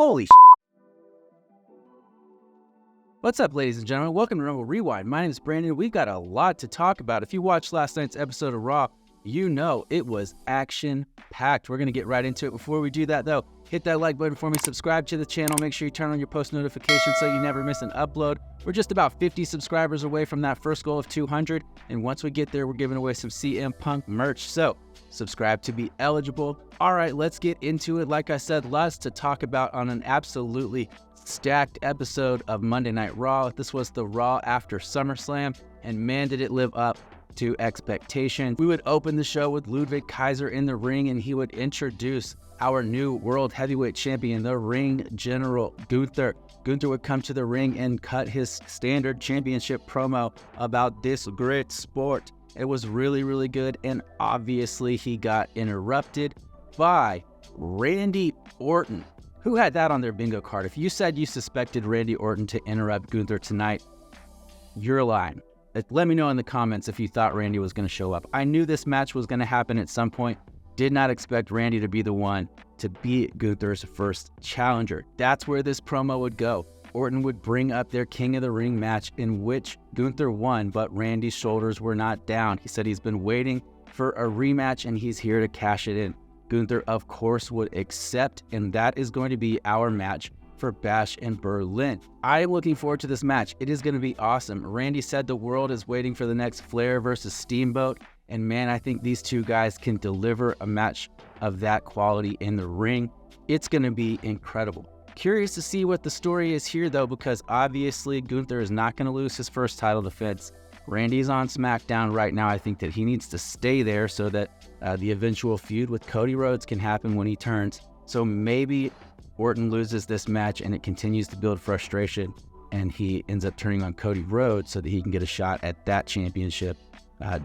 Holy What's up, ladies and gentlemen? Welcome to Rumble Rewind. My name is Brandon. We've got a lot to talk about. If you watched last night's episode of Raw, you know it was action-packed. We're going to get right into it. Before we do that, though, hit that like button for me, subscribe to the channel, make sure you turn on your post notifications so you never miss an upload. We're just about 50 subscribers away from that first goal of 200, and once we get there, we're giving away some CM Punk merch, so subscribe to be eligible. All right, let's get into it. Like I said, lots to talk about on an absolutely stacked episode of Monday Night Raw. This was the Raw after Summerslam, and man, did it live up to expectations. We would open the show with Ludwig Kaiser in the ring, and he would introduce our new World Heavyweight Champion, the Ring General Gunther. Gunther would come to the ring and cut his standard championship promo about this great sport. It was really, really good, and obviously he got interrupted by Randy Orton. Who had that on their bingo card? If you said you suspected Randy Orton to interrupt Gunther tonight, you're lying. Let me know in the comments if you thought Randy was going to show up. I knew this match was going to happen at some point. Did not expect Randy to be the one to be Gunther's first challenger. That's where this promo would go. Orton would bring up their King of the Ring match in which Gunther won, but Randy's shoulders were not down. He said he's been waiting for a rematch and he's here to cash it in. Gunther, of course, would accept, and that is going to be our match for Bash in Berlin. I am looking forward to this match. It is going to be awesome. Randy said the world is waiting for the next Flair versus Steamboat, and man, I think these two guys can deliver a match of that quality in the ring. It's going to be incredible. Curious to see what the story is here, though, because obviously Gunther is not going to lose his first title defense. Randy's on SmackDown right now. I think that he needs to stay there so that the eventual feud with Cody Rhodes can happen when he turns. So maybe Orton loses this match and it continues to build frustration and he ends up turning on Cody Rhodes so that he can get a shot at that championship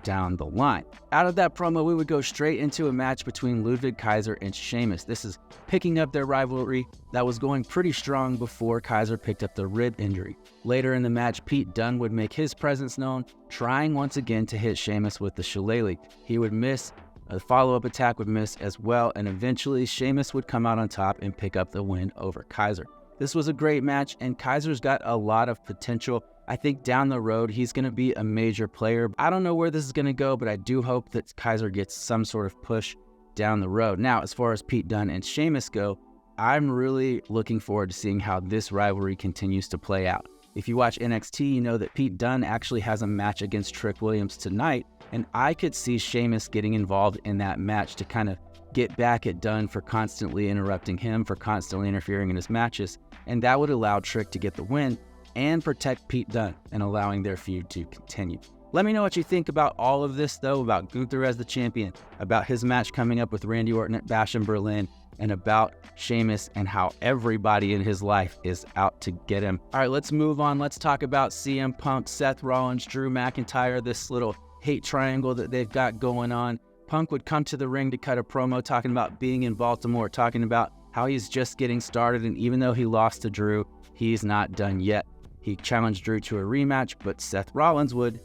down the line. Out of that promo, we would go straight into a match between Ludwig Kaiser and Sheamus. This is picking up their rivalry that was going pretty strong before Kaiser picked up the rib injury. Later in the match, Pete Dunne would make his presence known, trying once again to hit Sheamus with the shillelagh. He would miss, a follow-up attack would miss as well, and eventually Sheamus would come out on top and pick up the win over Kaiser. This was a great match, and Kaiser's got a lot of potential. I think down the road, he's going to be a major player. I don't know where this is going to go, but I do hope that Kaiser gets some sort of push down the road. Now, as far as Pete Dunne and Sheamus go, I'm really looking forward to seeing how this rivalry continues to play out. If you watch NXT, you know that Pete Dunne actually has a match against Trick Williams tonight, and I could see Sheamus getting involved in that match to kind of get back at Dunne for constantly interrupting him, for constantly interfering in his matches, and that would allow Trick to get the win and protect Pete Dunne and allowing their feud to continue. Let me know what you think about all of this, though, about Gunther as the champion, about his match coming up with Randy Orton at Bash in Berlin, and about Sheamus and how everybody in his life is out to get him. All right, let's move on. Let's talk about CM Punk, Seth Rollins, Drew McIntyre, this little hate triangle that they've got going on. Punk would come to the ring to cut a promo talking about being in Baltimore, talking about how he's just getting started, and even though he lost to Drew, he's not done yet. He challenged Drew to a rematch, but Seth Rollins would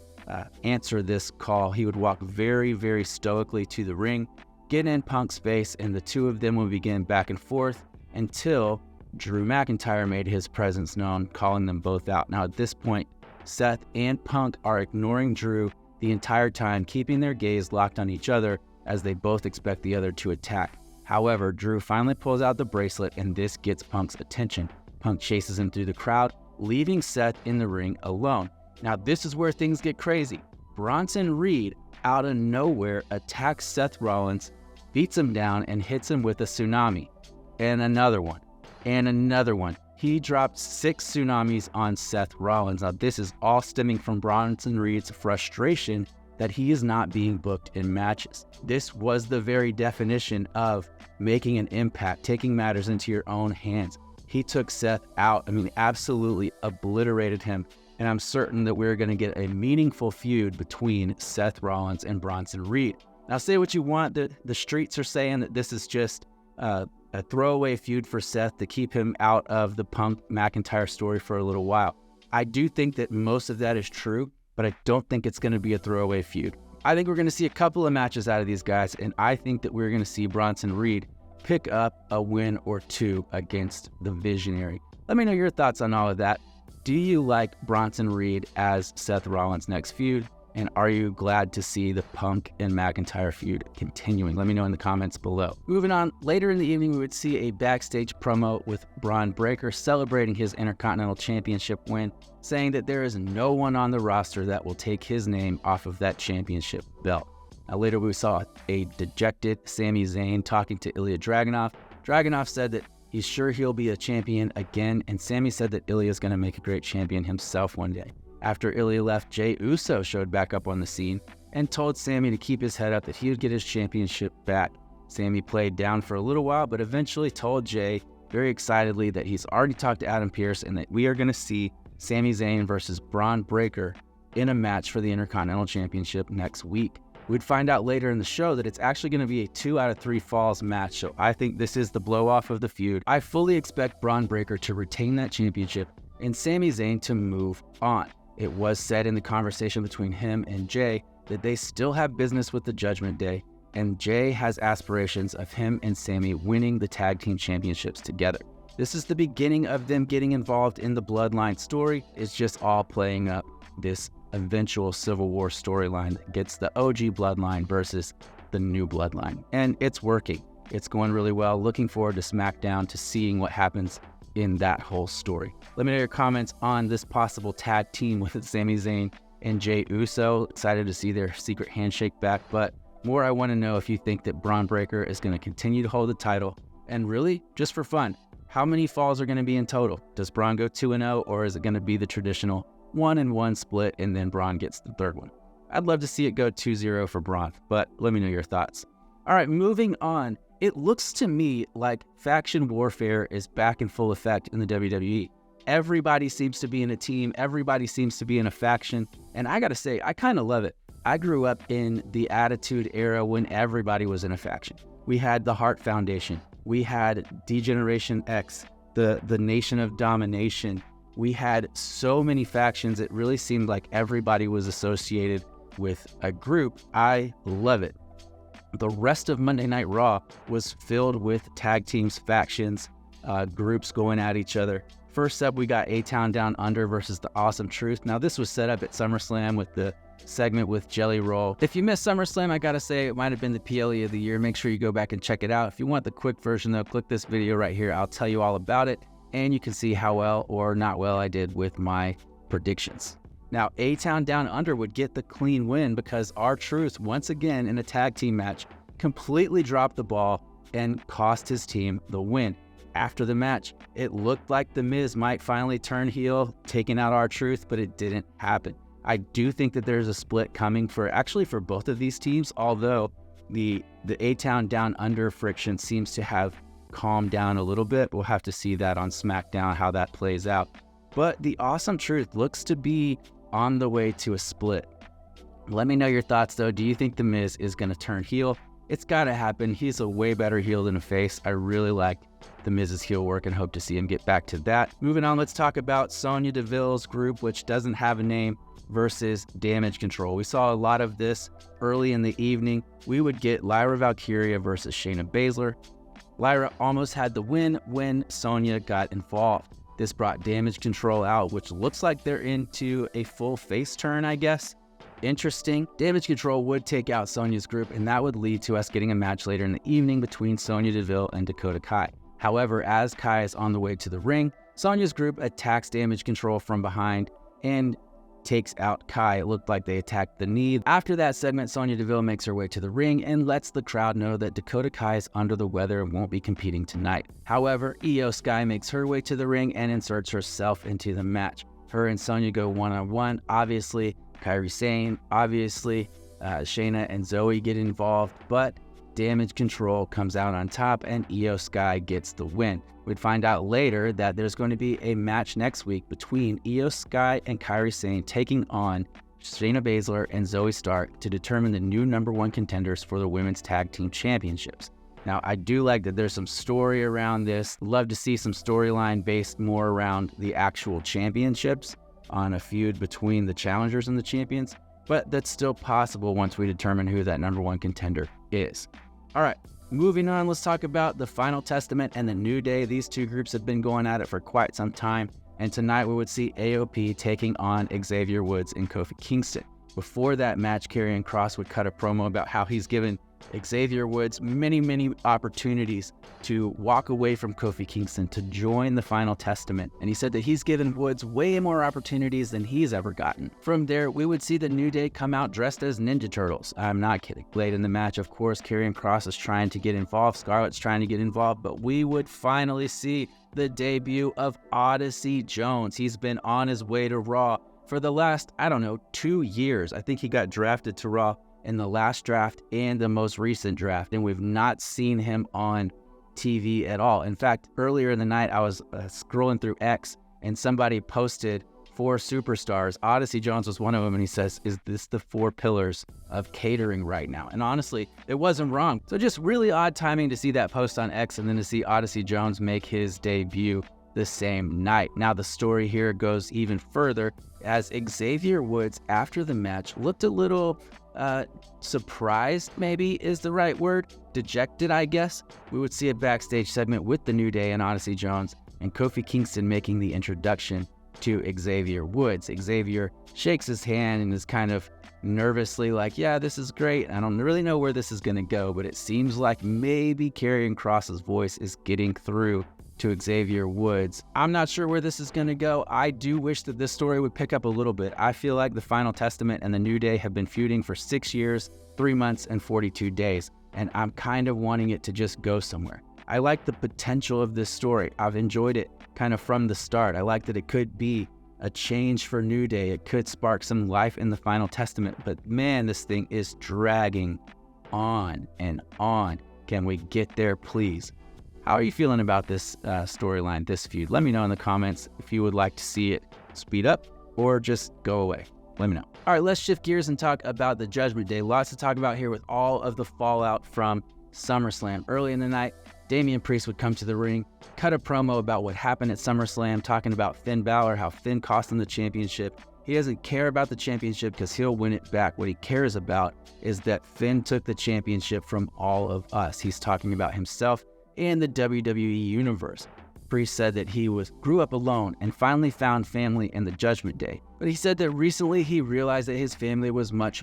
answer this call. He would walk very, very stoically to the ring, get in Punk's face, and the two of them would begin back and forth until Drew McIntyre made his presence known, calling them both out. Now, at this point, Seth and Punk are ignoring Drew the entire time, keeping their gaze locked on each other as they both expect the other to attack. However, Drew finally pulls out the bracelet, and this gets Punk's attention. Punk chases him through the crowd, leaving Seth in the ring alone. Now, this is where things get crazy. Bronson Reed, out of nowhere, attacks Seth Rollins, beats him down, and hits him with a tsunami. And another one. And another one. He dropped 6 tsunamis on Seth Rollins. Now, this is all stemming from Bronson Reed's frustration that he is not being booked in matches. This was the very definition of making an impact, taking matters into your own hands. He took Seth out, absolutely obliterated him, and I'm certain that we're going to get a meaningful feud between Seth Rollins and Bronson Reed. Now, say what you want, the streets are saying that this is just a throwaway feud for Seth to keep him out of the Punk-McIntyre story for a little while. I do think that most of that is true, but I don't think it's going to be a throwaway feud. I think we're going to see a couple of matches out of these guys, and I think that we're going to see Bronson Reed pick up a win or two against the Visionary. Let me know your thoughts on all of that. Do you like Bronson Reed as Seth Rollins' next feud? And are you glad to see the Punk and McIntyre feud continuing? Let me know in the comments below. Moving on, later in the evening, we would see a backstage promo with Braun Breaker celebrating his Intercontinental Championship win, saying that there is no one on the roster that will take his name off of that championship belt. Now, later we saw a dejected Sami Zayn talking to Ilya Dragunov. Dragunov said that he's sure he'll be a champion again, and Sami said that Ilya is going to make a great champion himself one day. After Ilya left, Jey Uso showed back up on the scene and told Sami to keep his head up, that he would get his championship back. Sami played down for a little while, but eventually told Jey very excitedly that he's already talked to Adam Pearce and that we are going to see Sami Zayn versus Braun Breaker in a match for the Intercontinental Championship next week. We'd find out later in the show that it's actually going to be a 2 out of 3 falls match, so I think this is the blow-off of the feud. I fully expect Braun Breaker to retain that championship and Sami Zayn to move on. It was said in the conversation between him and Jey that they still have business with the Judgment Day, and Jey has aspirations of him and Sami winning the tag team championships together. This is the beginning of them getting involved in the Bloodline story. It's just all playing up this eventual Civil War storyline that gets the OG Bloodline versus the new Bloodline. And it's working. It's going really well. Looking forward to SmackDown to seeing what happens in that whole story. Let me know your comments on this possible tag team with Sami Zayn and Jey Uso. Excited to see their secret handshake back, but more I want to know if you think that Braun Breaker is going to continue to hold the title, and really, just for fun, how many falls are going to be in total? Does Braun go 2-0, or is it going to be the traditional 1-1 split and then Braun gets the third one? I'd love to see it go 2-0 for Braun, but let me know your thoughts. All right, moving on. It looks to me like faction warfare is back in full effect in the WWE. Everybody seems to be in a team. Everybody seems to be in a faction. And I got to say, I kind of love it. I grew up in the Attitude Era when everybody was in a faction. We had the Hart Foundation. We had D-Generation X, the Nation of Domination. We had so many factions. It really seemed like everybody was associated with a group. I love it. The rest of Monday Night Raw was filled with tag teams, factions, groups going at each other. First up, we got A-Town Down Under versus the Awesome Truth. Now, this was set up at SummerSlam with the segment with Jelly Roll. If you missed SummerSlam, I gotta say it might have been the PLE of the year. Make sure you go back and check it out. If you want the quick version, though, click this video right here. I'll tell you all about it, and you can see how well or not well I did with my predictions. Now, A-Town Down Under would get the clean win because R-Truth, once again in a tag team match, completely dropped the ball and cost his team the win. After the match, it looked like The Miz might finally turn heel, taking out R-Truth, but it didn't happen. I do think that there's a split coming for both of these teams, although the A-Town Down Under friction seems to have calmed down a little bit. We'll have to see that on SmackDown, how that plays out. But the Awesome Truth looks to be on the way to a split. Let me know your thoughts, though. Do you think The Miz is going to turn heel? It's got to happen. He's a way better heel than a face. I really like The Miz's heel work and hope to see him get back to that. Moving on, let's talk about Sonya Deville's group, which doesn't have a name, versus Damage Control. We saw a lot of this early in the evening. We would get Lyra Valkyria versus Shayna Baszler. Lyra almost had the win when Sonya got involved. This brought Damage Control out, which looks like they're into a full face turn, I guess. Interesting. Damage Control would take out Sonya's group, and that would lead to us getting a match later in the evening between Sonya Deville and Dakota Kai. However, as Kai is on the way to the ring, Sonya's group attacks Damage Control from behind and takes out Kai. It looked like they attacked the knee. After that segment, Sonya Deville makes her way to the ring and lets the crowd know that Dakota Kai is under the weather and won't be competing tonight. However, Io Sky makes her way to the ring and inserts herself into the match. Her and Sonya go one-on-one. Obviously, Kairi Sane, obviously, Shayna and Zoe get involved, but Damage Control comes out on top and Io Sky gets the win. We'd find out later that there's going to be a match next week between Io Sky and Kairi Sane taking on Shayna Baszler and Zoe Stark to determine the new #1 contenders for the Women's Tag Team Championships. Now, I do like that there's some story around this. Love to see some storyline based more around the actual championships on a feud between the challengers and the champions, but that's still possible once we determine who that #1 contender is. All right, Moving on, let's talk about the Final Testament and the New Day. These two groups have been going at it for quite some time, and tonight we would see AOP taking on Xavier Woods and Kofi Kingston. Before that match, Karrion Kross would cut a promo about how he's given Xavier Woods many opportunities to walk away from Kofi Kingston to join the Final Testament, and he said that he's given Woods way more opportunities than he's ever gotten. From there, we would see the New Day come out dressed as Ninja Turtles. I'm not kidding. Late in the match, of course, Karrion Kross is trying to get involved, Scarlett's trying to get involved, but we would finally see the debut of Odyssey Jones. He's been on his way to Raw for the last, 2 years. I think he got drafted to Raw in the last draft and the most recent draft, and we've not seen him on TV at all. In fact, earlier in the night, I was scrolling through X, and somebody posted 4 superstars. Odyssey Jones was one of them, and he says, "Is this the 4 pillars of catering right now?" And honestly, it wasn't wrong. So just really odd timing to see that post on X, and then to see Odyssey Jones make his debut the same night. Now the story here goes even further, as Xavier Woods, after the match, looked a little surprised, maybe is the right word, dejected, I guess. We would see a backstage segment with the New Day and Odyssey Jones, and Kofi Kingston making the introduction to Xavier Woods. Xavier shakes his hand and is kind of nervously like, "Yeah, this is great. I don't really know where this is going to go, but it seems like maybe Karrion Kross's voice is getting through to Xavier Woods. I'm not sure where this is going to go. I do wish that this story would pick up a little bit. I feel like the Final Testament and the New Day have been feuding for 6 years, 3 months, and 42 days, and I'm kind of wanting it to just go somewhere. I like the potential of this story. I've enjoyed it kind of from the start. I like that it could be a change for New Day. It could spark some life in the Final Testament, but man, this thing is dragging on and on. Can we get there, please? How are you feeling about this storyline, this feud? Let me know in the comments if you would like to see it speed up or just go away. Let me know. All right, let's shift gears and talk about the Judgment Day. Lots to talk about here with all of the fallout from SummerSlam. Early in the night, Damian Priest would come to the ring, cut a promo about what happened at SummerSlam, talking about Finn Balor, how Finn cost him the championship. He doesn't care about the championship because he'll win it back. What he cares about is that Finn took the championship from all of us. He's talking about himself and the WWE Universe. Priest said that he grew up alone and finally found family in the Judgment Day. But he said that recently he realized that his family was much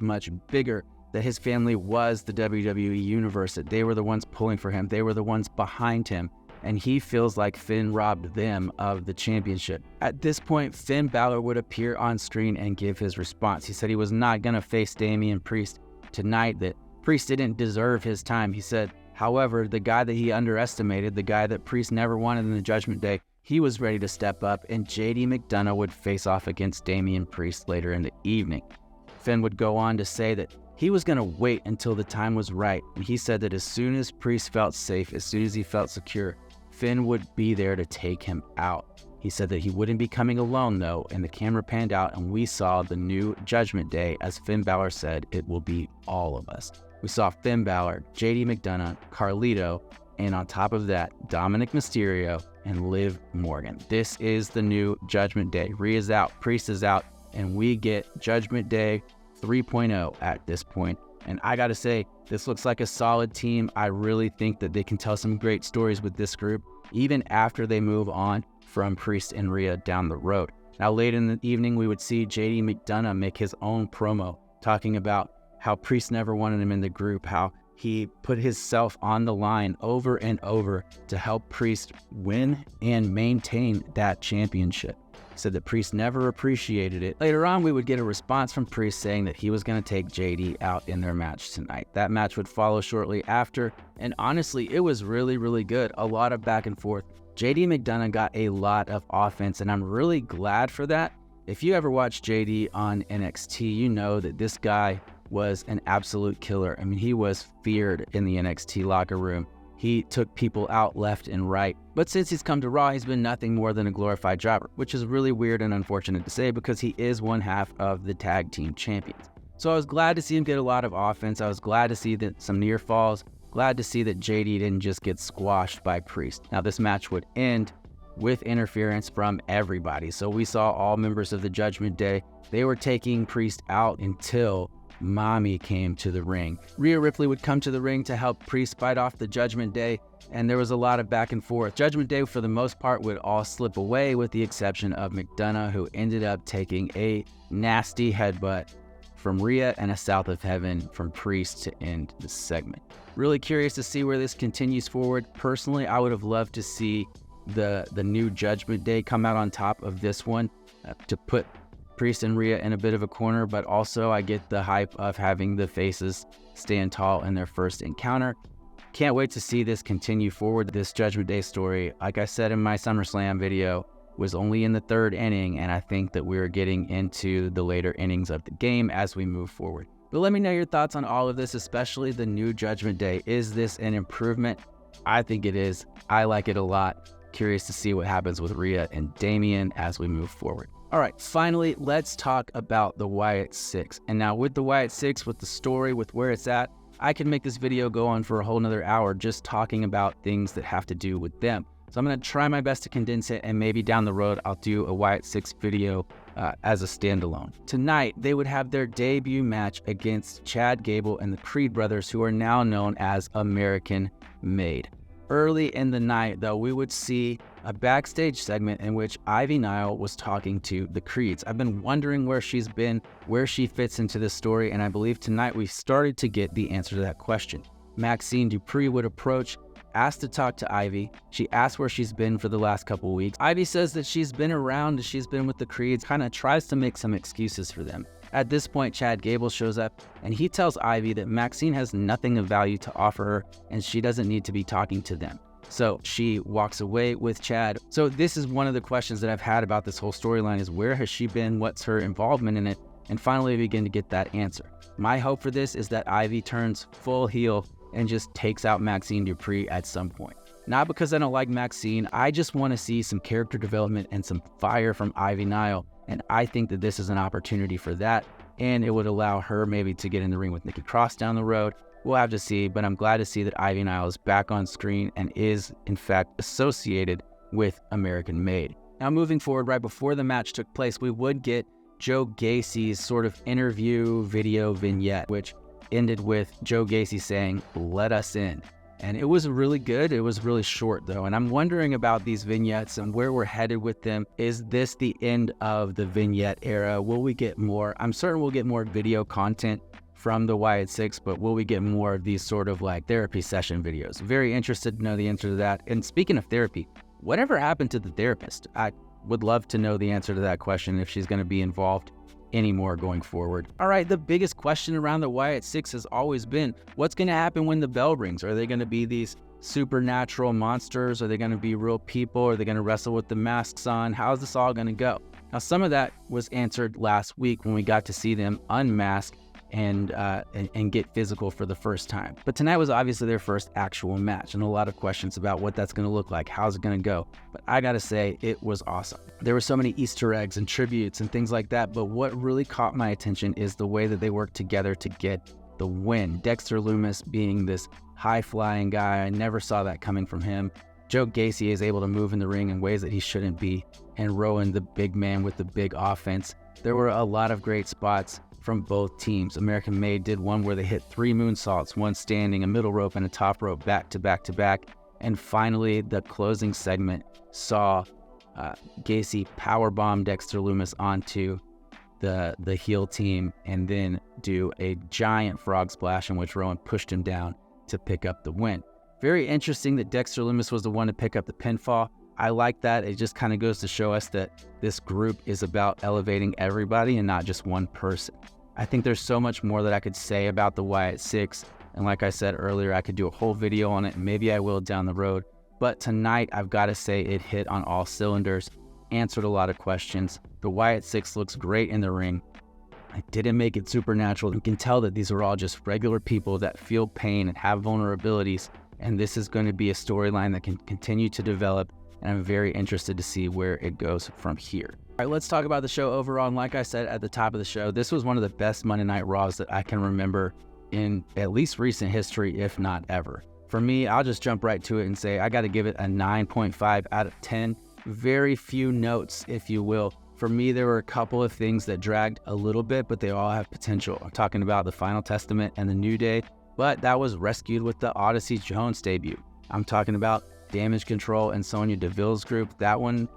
bigger, that his family was the WWE Universe, that they were the ones pulling for him, they were the ones behind him, and he feels like Finn robbed them of the championship. At this point, Finn Balor would appear on screen and give his response. He said he was not going to face Damian Priest tonight, that Priest didn't deserve his time. He said, however, the guy that he underestimated, the guy that Priest never wanted in the Judgment Day, he was ready to step up, and JD McDonough would face off against Damian Priest later in the evening. Finn would go on to say that he was going to wait until the time was right, and he said that as soon as Priest felt safe, as soon as he felt secure, Finn would be there to take him out. He said that he wouldn't be coming alone, though, and the camera panned out, and we saw the new Judgment Day. As Finn Balor said, it will be all of us. We saw Finn Balor, JD McDonough, Carlito, and on top of that, Dominic Mysterio and Liv Morgan. This is the new Judgment Day. Rhea is out, Priest is out, and we get Judgment Day 3.0 at this point. And I gotta say, this looks like a solid team. I really think that they can tell some great stories with this group, even after they move on from Priest and Rhea down the road. Now, late in the evening, we would see JD McDonough make his own promo, talking about how Priest never wanted him in the group, how he put himself on the line over and over to help Priest win and maintain that championship. He said that Priest never appreciated it. Later on, we would get a response from Priest saying that he was going to take JD out in their match tonight. That match would follow shortly after, and honestly, it was really good. A lot of back and forth. JD McDonough got a lot of offense, and I'm really glad for that. If you ever watched JD on NXT, you know that this guy was an absolute killer. I mean, he was feared in the NXT locker room. He took people out left and right. But since he's come to Raw, he's been nothing more than a glorified jobber, which is really weird and unfortunate to say because he is one half of the tag team champions. So I was glad to see him get a lot of offense. I was glad to see that some near falls, glad to see that JD didn't just get squashed by Priest. Now this match would end with interference from everybody. So we saw all members of the Judgment Day. They were taking Priest out until Mommy came to the ring. Rhea Ripley would come to the ring to help Priest fight off the Judgment Day, and there was a lot of back and forth. Judgment Day, for the most part, would all slip away with the exception of McDonough, who ended up taking a nasty headbutt from Rhea and a South of Heaven from Priest to end the segment. Really curious to see where this continues forward. Personally, I would have loved to see the new Judgment Day come out on top of this one to put Priest and Rhea in a bit of a corner, but also I get the hype of having the faces stand tall in their first encounter. Can't wait to see this continue forward. This Judgment Day story, like I said in my Summerslam video, was only in the 3rd inning, and I think that we're getting into the later innings of the game as we move forward. But let me know your thoughts on all of this, especially the new Judgment Day. Is this an improvement? I think it is. I like it a lot. Curious to see what happens with Rhea and Damian as we move forward. All right, finally, let's talk about the Wyatt Six. And now with the Wyatt Six, with the story, with where it's at, I can make this video go on for a whole nother hour just talking about things that have to do with them. So I'm going to try my best to condense it, and maybe down the road I'll do a Wyatt Six video as a standalone. Tonight, they would have their debut match against Chad Gable and the Creed brothers, who are now known as American Made. Early in the night, though, we would see a backstage segment in which Ivy Nile was talking to the Creeds. I've been wondering where she's been, where she fits into this story, and I believe tonight we started to get the answer to that question. Maxine Dupree would approach, asked to talk to Ivy. She asked where she's been for the last couple weeks. Ivy says that she's been around, she's been with the Creeds, kind of tries to make some excuses for them. At this point, Chad Gable shows up, and he tells Ivy that Maxine has nothing of value to offer her, and she doesn't need to be talking to them. So she walks away with Chad. So this is one of the questions that I've had about this whole storyline, is where has she been? What's her involvement in it? And finally, we begin to get that answer. My hope for this is that Ivy turns full heel and just takes out Maxine Dupree at some point. Not because I don't like Maxine, I just want to see some character development and some fire from Ivy Nile. And I think that this is an opportunity for that, and it would allow her maybe to get in the ring with Nikki Cross down the road. We'll have to see, but I'm glad to see that Ivy Nile is back on screen and is, in fact, associated with American Made. Now, moving forward, right before the match took place, we would get Joe Gacy's sort of interview video vignette, which ended with Joe Gacy saying, "Let us in." And it was really good. It was really short, though. And I'm wondering about these vignettes and where we're headed with them. Is this the end of the vignette era? Will we get more? I'm certain we'll get more video content from the Wyatt Six, but will we get more of these sort of like therapy session videos? Very interested to know the answer to that. And speaking of therapy, whatever happened to the therapist? I would love to know the answer to that question, if she's going to be involved anymore going forward. All right, the biggest question around the Wyatt Six has always been, what's going to happen when the bell rings? Are they going to be these supernatural monsters? Are they going to be real people? Are they going to wrestle with the masks on? How's this all going to go? Now, some of that was answered last week when we got to see them unmask and get physical for the first time. But tonight was obviously their first actual match, and a lot of questions about what that's going to look like, how's it going to go. But I gotta say, it was awesome. There were so many Easter eggs and tributes and things like that, but what really caught my attention is the way that they worked together to get the win. Dexter Lumis being this high-flying guy, I never saw that coming from him. Joe Gacy is able to move in the ring in ways that he shouldn't be, and Rowan, the big man with the big offense. There were a lot of great spots from both teams. American Made did one where they hit 3 moonsaults, one standing, a middle rope, and a top rope, back to back to back. And finally, the closing segment saw Gacy powerbomb Dexter Lumis onto the heel team, and then do a giant frog splash in which Rowan pushed him down to pick up the win. Very interesting that Dexter Lumis was the one to pick up the pinfall. I like that. It just kind of goes to show us that this group is about elevating everybody and not just one person. I think there's so much more that I could say about the Wyatt Six. And like I said earlier, I could do a whole video on it. Maybe I will down the road. But tonight, I've got to say it hit on all cylinders, answered a lot of questions. The Wyatt Six looks great in the ring. I didn't make it supernatural. You can tell that these are all just regular people that feel pain and have vulnerabilities. And this is going to be a storyline that can continue to develop. And I'm very interested to see where it goes from here. All right, let's talk about the show overall. And like I said at the top of the show, this was one of the best Monday Night Raws that I can remember in at least recent history, if not ever. For me, I'll just jump right to it and say I got to give it a 9.5 out of 10. Very few notes, if you will, For me, there were a couple of things that dragged a little bit, but they all have potential. I'm talking about the Final Testament and the New Day, but that was rescued with the Odyssey Jones debut. I'm talking about Damage Control and Sonya Deville's group. That one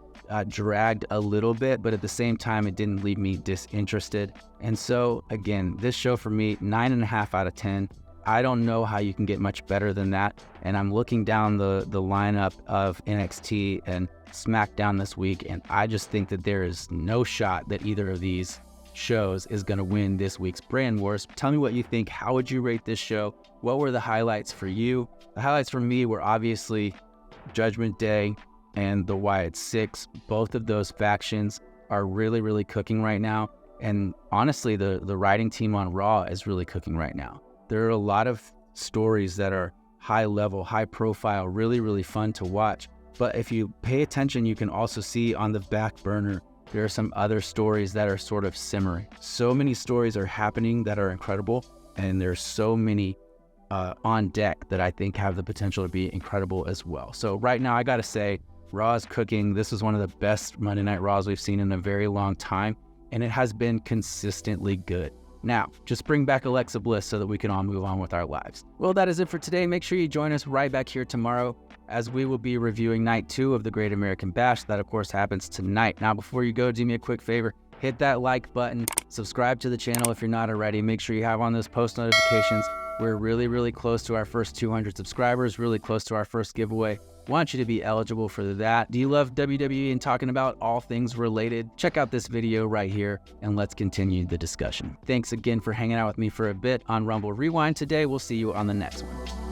dragged a little bit, but at the same time, it didn't leave me disinterested. And so again, this show for me, 9.5 out of 10. I don't know how you can get much better than that. And I'm looking down the lineup of NXT and SmackDown this week, and I just think that there is no shot that either of these shows is going to win this week's Brand Wars. Tell me what you think. How would you rate this show? What were the highlights for you? The highlights for me were obviously Judgment Day and the Wyatt Six. Both of those factions are really, really cooking right now. And honestly, the writing team on Raw is really cooking right now. There are a lot of stories that are high level, high profile, really, really fun to watch. But if you pay attention, you can also see on the back burner, there are some other stories that are sort of simmering. So many stories are happening that are incredible, and there's so many on deck that I think have the potential to be incredible as well. So right now, I gotta say, Raw is cooking. This is one of the best Monday Night Raws we've seen in a very long time, and it has been consistently good. Now, just bring back Alexa Bliss so that we can all move on with our lives. Well, that is it for today. Make sure you join us right back here tomorrow, as we will be reviewing night 2 of the Great American Bash. That, of course, happens tonight. Now, before you go, do me a quick favor. Hit that like button. Subscribe to the channel if you're not already. Make sure you have on those post notifications. We're really, really close to our first 200 subscribers, really close to our first giveaway. Want you to be eligible for that. Do you love WWE and talking about all things related? Check out this video right here, and let's continue the discussion. Thanks again for hanging out with me for a bit on Rumble Rewind today. We'll see you on the next one.